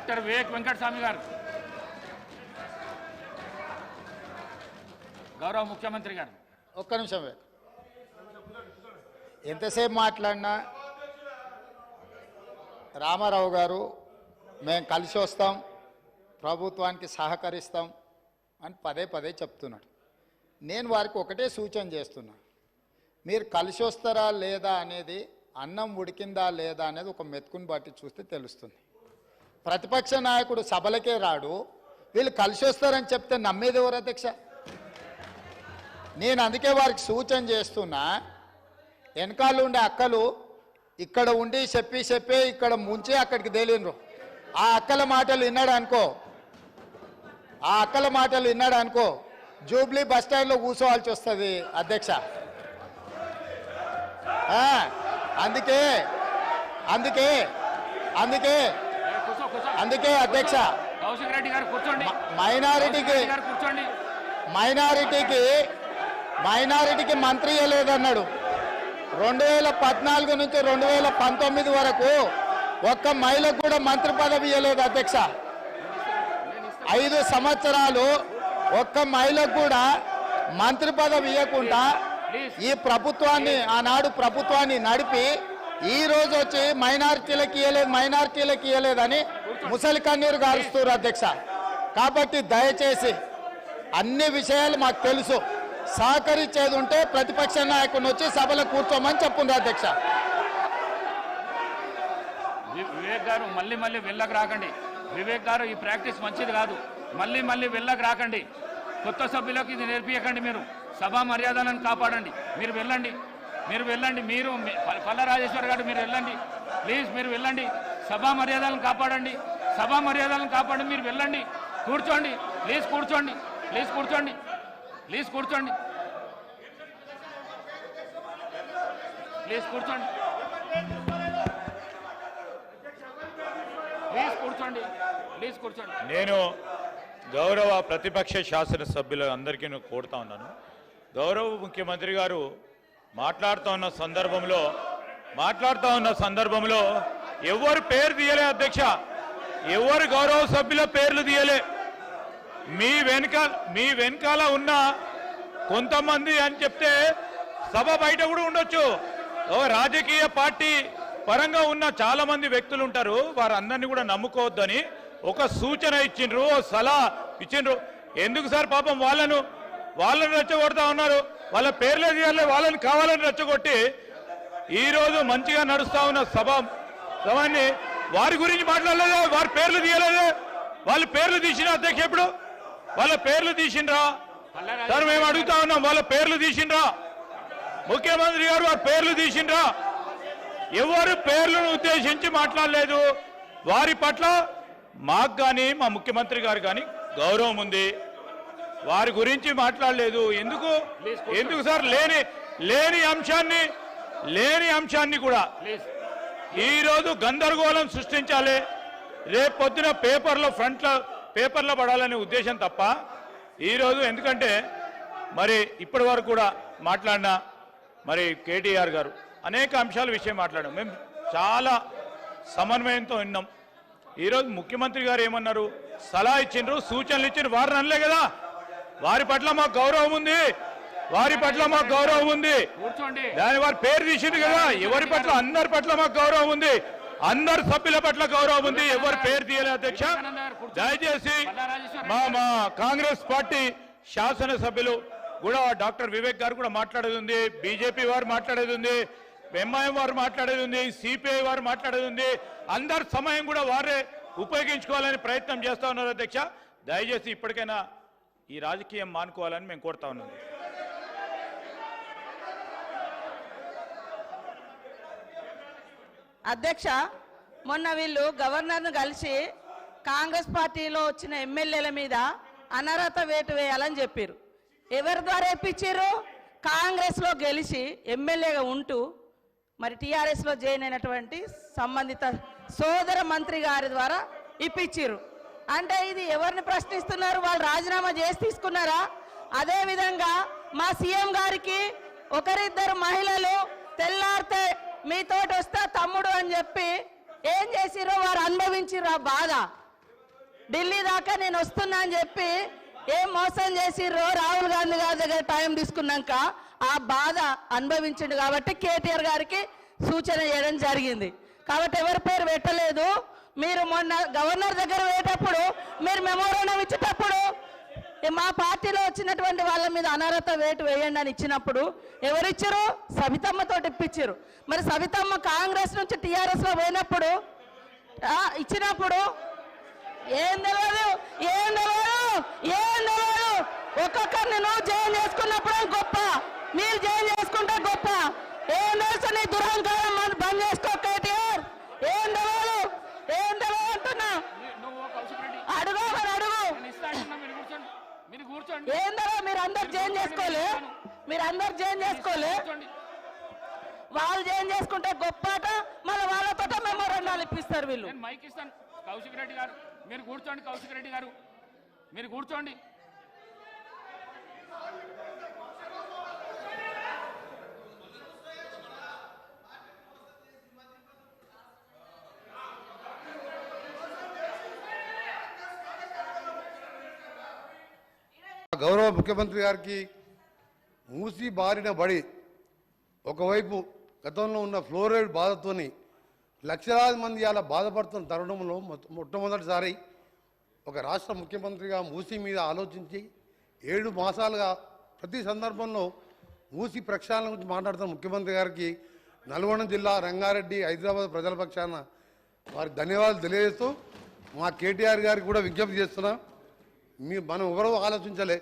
Doctor Vivek Venkataswamy గారు, గౌరవ ముఖ్యమంత్రి గారు. ఒక్క నిమిషం ఎంతసేపు మాట్లాడినా రామారావు గారు మేము కలిసి వస్తాం, ప్రభుత్వానికి సహకరిస్తాం అని పదే పదే చెప్తున్నాడు. నేను వారికి ఒకటే సూచన చేస్తున్నా, మీరు కలిసి వస్తారా లేదా అనేది, అన్నం ఉడికిందా లేదా అనేది ఒక మెతుకుని బట్టి చూస్తే తెలుస్తుంది. ప్రతిపక్ష నాయకుడు సభలకే రాడు, వీళ్ళు కలిసి వస్తారని చెప్తే నమ్మేది ఎవరు అధ్యక్ష? నేను అందుకే వారికి సూచన చేస్తున్నా, వెనకాల ఉండే అక్కలు ఇక్కడ ఉండి చెప్పి ఇక్కడ ముంచి అక్కడికి తేలినరు. ఆ అక్కల మాటలు విన్నాడు అనుకో జూబ్లీ బస్ స్టాండ్లో కూర్చోవాల్సి వస్తుంది అధ్యక్ష. అందుకే అందుకే అందుకే అందుకే అధ్యక్ష, మైనారిటీకి మంత్రి ఇవ్వలేదన్నాడు. 2014 నుంచి 2019 వరకు ఒక్క మహిళకు కూడా మంత్రి పదవి ఇవ్వలేదు అధ్యక్ష. 5 సంవత్సరాలు ఒక్క మహిళకు కూడా మంత్రి పదవి ఇవ్వకుండా ఈ ప్రభుత్వాన్ని, ఆనాడు ప్రభుత్వాన్ని నడిపి ఈ రోజు వచ్చి మైనారిటీలకు ఇవ్వలేదని ముసలి కన్నీరు గారుస్తారు అధ్యక్ష. కాబట్టి దయచేసి అన్ని విషయాలు మాకు తెలుసు, సహకరించేది ఉంటే ప్రతిపక్ష నాయకుడిని వచ్చి సభలో కూర్చోమని చెప్పుంది అధ్యక్ష. వివేక్ గారు మళ్ళీ వెళ్ళకు రాకండి. వివేక్ గారు, ఈ ప్రాక్టీస్ మంచిది కాదు. మళ్ళీ వెళ్ళకు రాకండి. కొత్త సభ్యులకు ఇది నేర్పించకండి. మీరు సభా మర్యాదలను కాపాడండి. మీరు వెళ్ళండి. మీరు పల్ల రాజేశ్వర్ గారు మీరు వెళ్ళండి ప్లీజ్. మీరు వెళ్ళండి, సభా మర్యాదలను కాపాడండి. మీరు వెళ్ళండి, కూర్చోండి ప్లీజ్. కూర్చోండి. నేను గౌరవ ప్రతిపక్ష శాసనసభ్యులు అందరికీ కోరుతా ఉన్నాను, గౌరవ ముఖ్యమంత్రి గారు మాట్లాడుతూ ఉన్న సందర్భంలో ఎవరు పేరు తీయలే అధ్యక్ష, ఎవరు గౌరవ సభ్యుల పేర్లు తీయలే. మీ వెనకాల ఉన్న కొంతమంది అని చెప్తే సభ బయట కూడా ఉండొచ్చు. రాజకీయ పార్టీ పరంగా ఉన్న చాలా మంది వ్యక్తులు ఉంటారు, వారందరినీ కూడా నమ్ముకోవద్దని ఒక సూచన ఇచ్చిండ్రు, సలహా ఇచ్చిండ్రు. ఎందుకు సార్ పాపం వాళ్ళని రెచ్చగొడతా ఉన్నారు. వాళ్ళ పేర్లే తీయాలి, వాళ్ళని కావాలని రెచ్చగొట్టి ఈరోజు మంచిగా నడుస్తా ఉన్న సభని వారి గురించి మాట్లాడలేదే, వారి పేర్లు తీయలేదే. వాళ్ళ పేర్లు తీసిన అధ్యక్ష, ఎప్పుడు వాళ్ళ పేర్లు తీసిండ్రా సార్? మేము అడుగుతా ఉన్నాం, వాళ్ళ పేర్లు తీసిండ్రా? ముఖ్యమంత్రి గారు వారి పేర్లు తీసిండ్రా? ఎవరు పేర్లను ఉద్దేశించి మాట్లాడలేదు. వారి పట్ల మాకు కానీ మా ముఖ్యమంత్రి గారు కానీ గౌరవం ఉంది, వారి గురించి మాట్లాడలేదు. ఎందుకు సార్? లేని అంశాన్ని కూడా ఈరోజు గందరగోళం సృష్టించాలి, రేపు పొద్దున పేపర్లో పడాలనే ఉద్దేశం తప్ప ఈరోజు, ఎందుకంటే మరి ఇప్పటి వరకు కూడా మాట్లాడిన మరి కేటీఆర్ గారు అనేక అంశాల విషయం మాట్లాడాం, మేము చాలా సమన్వయంతో విన్నాం. ఈరోజు ముఖ్యమంత్రి గారు ఏమన్నారు? సలహా ఇచ్చిండ్రు, సూచనలు ఇచ్చిండ్రు, వారిని అనలే కదా. వారి పట్ల మాకు గౌరవం ఉంది, దాని వారి పేరు తీసింది కదా. ఎవరి పట్ల? అందరి పట్ల మాకు గౌరవం ఉంది, అందరు సభ్యుల పట్ల గౌరవం ఉంది, ఎవరు పేరు తీయలే అధ్యక్ష. దయచేసి మా కాంగ్రెస్ పార్టీ శాసనసభ్యులు కూడా డాక్టర్ వివేక్ గారు కూడా మాట్లాడేది ఉంది, బీజేపీ వారు మాట్లాడేది ఉంది, ఎంఐఎం వారు మాట్లాడేది ఉంది, సిపిఐ వారు మాట్లాడేది ఉంది. అందరి సమయం కూడా వారే ఉపయోగించుకోవాలని ప్రయత్నం చేస్తా ఉన్నారు అధ్యక్ష. దయచేసి ఇప్పటికైనా ఈ రాజకీయం మానుకోవాలని మేము కోరుతా ఉన్నాం. అధ్యక్ష, మొన్న వీళ్ళు గవర్నర్ను కలిసి కాంగ్రెస్ పార్టీలో వచ్చిన ఎమ్మెల్యేల మీద అనర్హత వేటు వేయాలని చెప్పారు. ఎవరి ద్వారా ఇప్పించారు? కాంగ్రెస్లో గెలిచి ఎమ్మెల్యేగా ఉంటూ మరి టీఆర్ఎస్లో జాయిన్ అయినటువంటి సంబంధిత సోదర మంత్రి గారి ద్వారా ఇప్పించారు. అంటే ఇది ఎవరిని ప్రశ్నిస్తున్నారు? వాళ్ళు రాజీనామా చేసి తీసుకున్నారా? అదేవిధంగా మా సీఎం గారికి ఒకరిద్దరు మహిళలు తెల్లారితే మీతోటి వస్తా తమ్ముడు అని చెప్పి ఏం చేసిరో వారు అనుభవించిర్రు ఆ బాధ. ఢిల్లీ దాకా నేను వస్తున్నా అని చెప్పి ఏం మోసం చేసిర్రో రాహుల్ గాంధీ గారి దగ్గర టైం తీసుకున్నాక ఆ బాధ అనుభవించిండు కాబట్టి కేటీఆర్ గారికి సూచన చేయడం జరిగింది. కాబట్టి ఎవరి పేరు పెట్టలేదు. మీరు మొన్న గవర్నర్ దగ్గర పోయేటప్పుడు మీరు మెమోరాండం ఇచ్చేటప్పుడు మా పార్టీలో వచ్చినటువంటి వాళ్ళ మీద అనర్హత వేటు వేయండి అని ఇచ్చినప్పుడు ఎవరిచ్చారు? సవితమ్మతో ఇప్పించారు. మరి సవితమ్మ కాంగ్రెస్ నుంచి టీఆర్ఎస్లో పోయినప్పుడు ఇచ్చినప్పుడు ఏం తెలియదు. ఒక్కొక్కరిని నువ్వు జైలు చేసుకున్నప్పుడు గొప్ప, మీరు జైలు చేసుకుంటే గొప్ప. ఏం తెలుసు నీ దురహంకారం బంద్ చేసుకో కేటీఆర్. ఏం తెలియదు అంటున్నా. అడుగు మరి అడుగు. ఏందో మీరు అందరు చేంజ్ చేసుకోలే, వాళ్ళు చేంజ్ చేసుకుంటే గొప్పట. మళ్ళీ వాళ్ళతో మెమోరాండాలు ఇప్పిస్తారు వీళ్ళు. మైక్ ఇస్తాను. కౌశిక్ రెడ్డి గారు మీరు కూర్చోండి. కౌశిక్ రెడ్డి గారు మీరు కూర్చోండి. గౌరవ ముఖ్యమంత్రి గారికి మూసి బారిన బడి ఒకవైపు గతంలో ఉన్న ఫ్లోరైడ్ బాధతోని లక్షలాది మంది అలా బాధపడుతున్న తరుణంలో మొట్టమొదటిసారి ఒక రాష్ట్ర ముఖ్యమంత్రిగా మూసి మీద ఆలోచించి 7 మాసాలుగా ప్రతి సందర్భంలో మూసి ప్రక్షాళన గురించి మాట్లాడుతున్న ముఖ్యమంత్రి గారికి నల్గొండ జిల్లా, రంగారెడ్డి, హైదరాబాద్ ప్రజల పక్షాన వారికి ధన్యవాదాలు తెలియజేస్తూ మా కేటీఆర్ గారికి కూడా విజ్ఞప్తి చేస్తున్నాం. మనం ఎవరో ఆలోచించలే,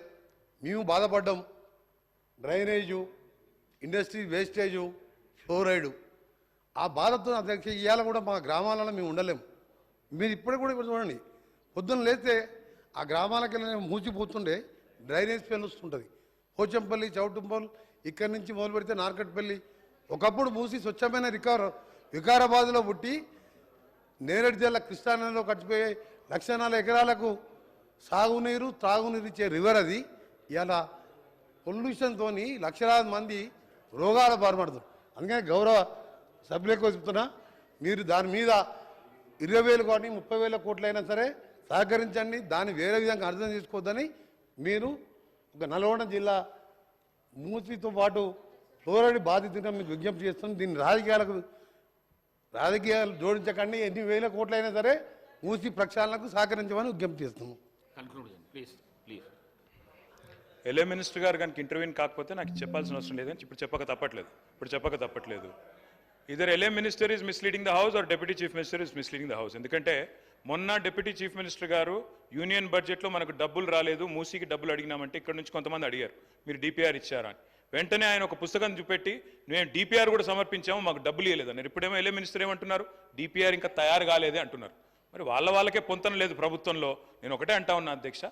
మేము బాధపడ్డాం. డ్రైనేజు, ఇండస్ట్రీ వేస్టేజు, ఫ్లోరైడు, ఆ బాధతో అధ్యక్ష ఇవాళ కూడా మా గ్రామాలలో మేము ఉండలేము. మీరు ఇప్పటికి కూడా ఇక్కడ చూడండి, పొద్దున్న లేస్తే ఆ గ్రామాలకి మూసిపోతుండే డ్రైనేజ్ స్మెల్ వస్తుంటుంది. పోచంపల్లి, చౌటుప్పల్, ఇక్కడి నుంచి మొదలు పెడితే నార్కట్పల్లి. ఒకప్పుడు మూసి స్వచ్ఛమైన వికారాబాద్లో పుట్టి నేరేడు జిల్లా కృష్ణానదిలో కట్టిపోయే 1,04 ఎకరాలకు సాగునీరు, త్రాగునీరు ఇచ్చే రివర్ అది. ఇలా పొల్యూషన్తో లక్షలాది మంది రోగాల బారిపడుతున్నారు. అందుకని గౌరవ సభ్యులకు చెప్తున్నా, మీరు దాని మీద 20,000 కోట్లు 30,000 కోట్లు అయినా సరే సహకరించండి. దాన్ని వేరే విధంగా అర్థం చేసుకోవద్దని మీరు ఒక నల్గొండ జిల్లా మూసితో పాటు ఫ్లోరైడ్ బాధితుగా మీకు విజ్ఞప్తి చేస్తున్నాం. దీన్ని రాజకీయాలు జోడించకండి. ఎన్ని వేల కోట్లు అయినా సరే మూసి ప్రక్షాళనకు సహకరించమని విజ్ఞప్తి చేస్తున్నాం. ఎల్ఏ మినిస్టర్ గారు కనుక ఇంటర్వ్యూన్ కాకపోతే నాకు చెప్పాల్సిన అవసరం లేదు. ఇప్పుడు చెప్పక తప్పట్లేదు. Either LA minister is misleading the house or deputy chief minister is misleading the house. ఎందుకంటే మొన్న డిప్యూటీ చీఫ్ మినిస్టర్ గారు యూనియన్ బడ్జెట్లో మనకు డబ్బులు రాలేదు, మూసీకి డబ్బులు అడిగినామంటే ఇక్కడ నుంచి కొంతమంది అడిగారు మీరు డిపిఆర్ ఇచ్చారా అని. వెంటనే ఆయన ఒక పుస్తకం చూపెట్టి మేము డిపిఆర్ కూడా సమర్పించాము, మాకు డబ్బులు ఇవ్వలేదన్నారు. ఇప్పుడేమో ఎల్ఏ మినిస్టర్ ఏమంటున్నారు, డిపిఆర్ ఇంకా తయారు కాలేదే అంటున్నారు. మరి వాళ్ళకే పొంతన లేదు ప్రభుత్వంలో. నేను ఒకటే అంటా ఉన్నా అధ్యక్ష,